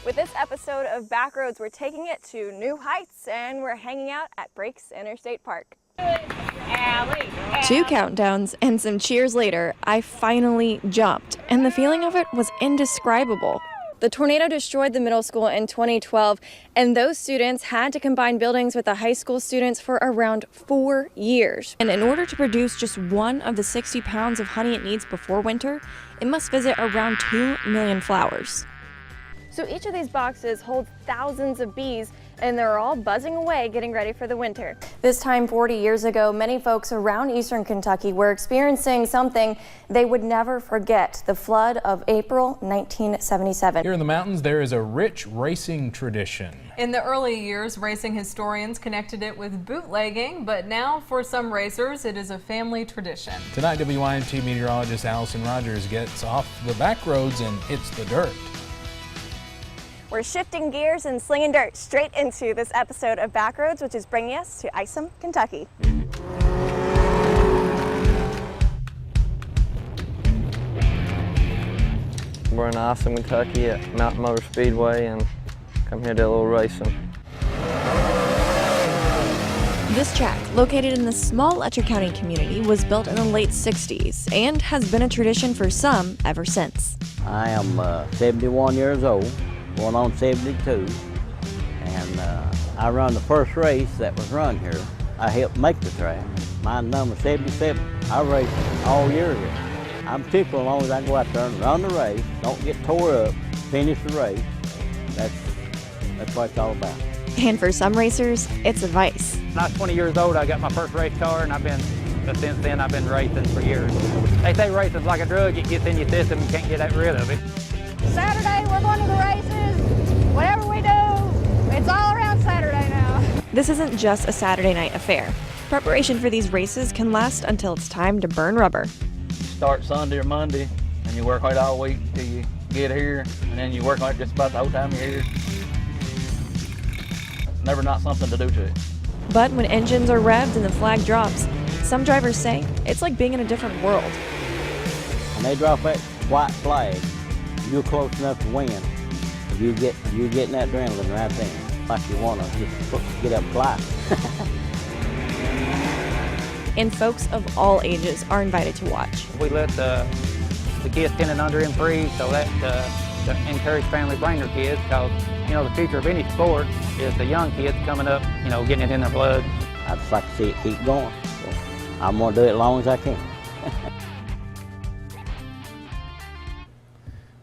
With this episode of Backroads, we're taking it to new heights and we're hanging out at Breaks Interstate Park. 2 countdowns and some cheers later, I finally jumped, and the feeling of it was indescribable. The tornado destroyed the middle school in 2012, and those students had to combine buildings with the high school students for around 4 years. And in order to produce just one of the 60 pounds of honey it needs before winter, it must visit around 2 million flowers. So each of these boxes holds thousands of bees, and they're all buzzing away getting ready for the winter. This time 40 years ago, many folks around eastern Kentucky were experiencing something they would never forget: the flood of April 1977. Here in the mountains, there is a rich racing tradition. In the early years, racing historians connected it with bootlegging, but now for some racers, it is a family tradition. Tonight, WYMT meteorologist Allison Rogers gets off the back roads and hits the dirt. We're shifting gears and slinging dirt straight into this episode of Backroads, which is bringing us to Allison, Kentucky. We're in Allison, Kentucky at Mountain Motor Speedway and come here to do a little racing. This track, located in the small Letcher County community, was built in the late 60s and has been a tradition for some ever since. I am 71 years old, going on 72, and I run the first race that was run here. I helped make the track. My number 77. I race all year here. I'm particular as long as I go out there and run the race, don't get tore up, finish the race. That's what it's all about. And for some racers, it's a vice. When I was 20 years old, I got my first race car, and since then I've been racing for years. They say racing's like a drug; it gets in your system, you can't get rid of it. Saturday, we're going to the races. Whatever we do, it's all around Saturday now. This isn't just a Saturday night affair. Preparation for these races can last until it's time to burn rubber. Start Sunday or Monday, and you work on it all week till you get here, and then you work on it just about the whole time you're here. Never not something to do to it. But when engines are revved and the flag drops, some drivers say it's like being in a different world. When they drop that white flag, you're close enough to win. You're getting that adrenaline right there, like you want to just get up and fly. And folks of all ages are invited to watch. We let the kids 10 and under in free, so that to encourage families bring their kids, because the future of any sport is the young kids coming up, getting it in their blood. I just like to see it keep going. So I'm going to do it as long as I can.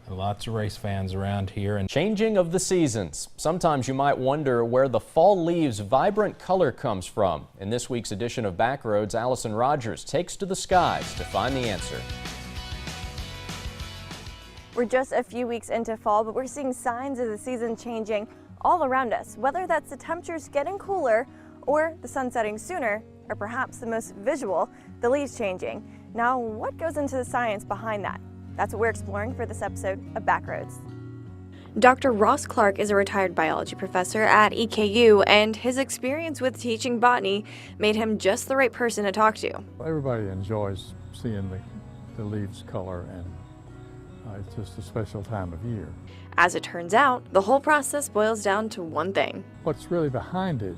Lots of race fans around here. And changing of the seasons. Sometimes you might wonder where the fall leaves' vibrant color comes from. In this week's edition of Backroads, Allison Rogers takes to the skies to find the answer. We're just a few weeks into fall, but we're seeing signs of the season changing all around us, whether that's the temperatures getting cooler or the sun setting sooner, or perhaps the most visual, the leaves changing. Now, what goes into the science behind that? That's what we're exploring for this episode of Backroads. Dr. Ross Clark is a retired biology professor at EKU, and his experience with teaching botany made him just the right person to talk to. Everybody enjoys seeing the leaves color, and it's just a special time of year. As it turns out, the whole process boils down to one thing. What's really behind it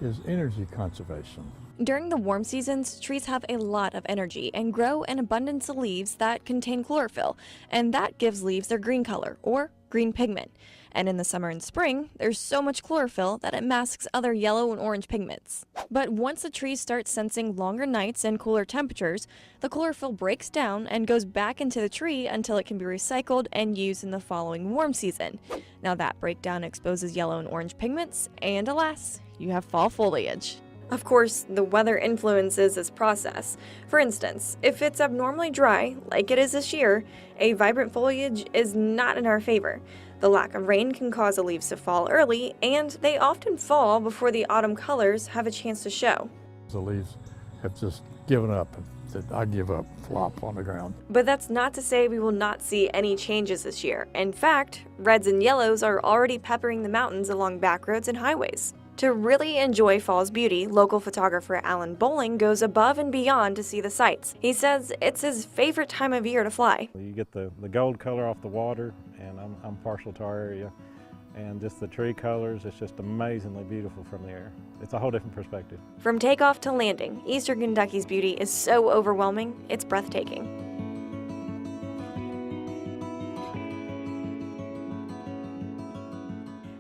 is energy conservation. During the warm seasons, trees have a lot of energy and grow an abundance of leaves that contain chlorophyll, and that gives leaves their green color, or green pigment. And in the summer and spring, there's so much chlorophyll that it masks other yellow and orange pigments. But once the trees start sensing longer nights and cooler temperatures, the chlorophyll breaks down and goes back into the tree until it can be recycled and used in the following warm season. Now that breakdown exposes yellow and orange pigments, and alas, you have fall foliage. Of course, the weather influences this process. For instance, if it's abnormally dry, like it is this year, a vibrant foliage is not in our favor. The lack of rain can cause the leaves to fall early, and they often fall before the autumn colors have a chance to show. The leaves have just given up. I give up, flop on the ground. But that's not to say we will not see any changes this year. In fact, reds and yellows are already peppering the mountains along back roads and highways. To really enjoy fall's beauty, local photographer Alan Bowling goes above and beyond to see the sights. He says it's his favorite time of year to fly. You get the gold color off the water, and I'm partial to our area, and just the tree colors, it's just amazingly beautiful from the air. It's a whole different perspective. From takeoff to landing, Eastern Kentucky's beauty is so overwhelming, it's breathtaking.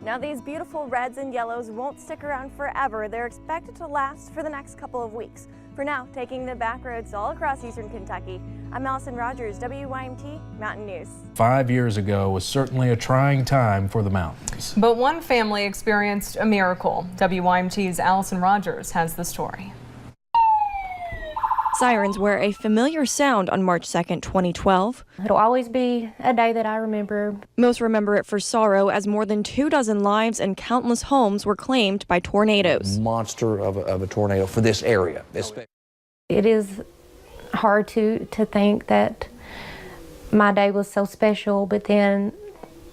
Now these beautiful reds and yellows won't stick around forever. They're expected to last for the next couple of weeks. For now, taking the back roads all across Eastern Kentucky, I'm Allison Rogers, WYMT Mountain News. 5 years ago was certainly a trying time for the mountains. But one family experienced a miracle. WYMT's Allison Rogers has the story. Sirens were a familiar sound on March 2nd, 2012. It'll always be a day that I remember. Most remember it for sorrow, as more than 24 lives and countless homes were claimed by tornadoes. Monster of a tornado for this area. It is hard to think that my day was so special, but then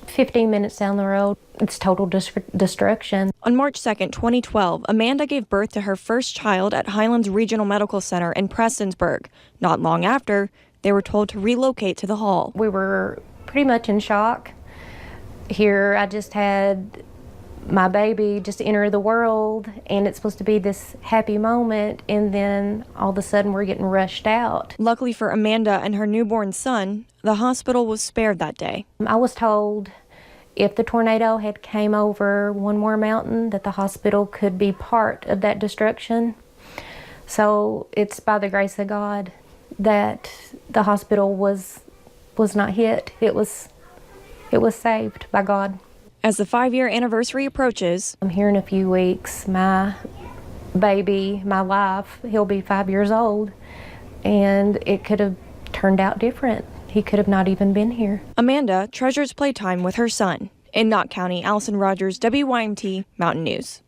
15 minutes down the road, it's total destruction. On March 2nd, 2012, Amanda gave birth to her first child at Highlands Regional Medical Center in Prestonsburg. Not long after, they were told to relocate to the hall. We were pretty much in shock. Here, I just had my baby just enter the world, and it's supposed to be this happy moment, and then all of a sudden we're getting rushed out. Luckily for Amanda and her newborn son, the hospital was spared that day. I was told if the tornado had came over one more mountain, that the hospital could be part of that destruction. So it's by the grace of God that the hospital was not hit. It was saved by God. As the 5-year anniversary approaches, I'm here in a few weeks. My baby, my life, he'll be 5 years old, and it could have turned out different. He could have not even been here. Amanda treasures playtime with her son. In Knott County, Allison Rogers, WYMT Mountain News.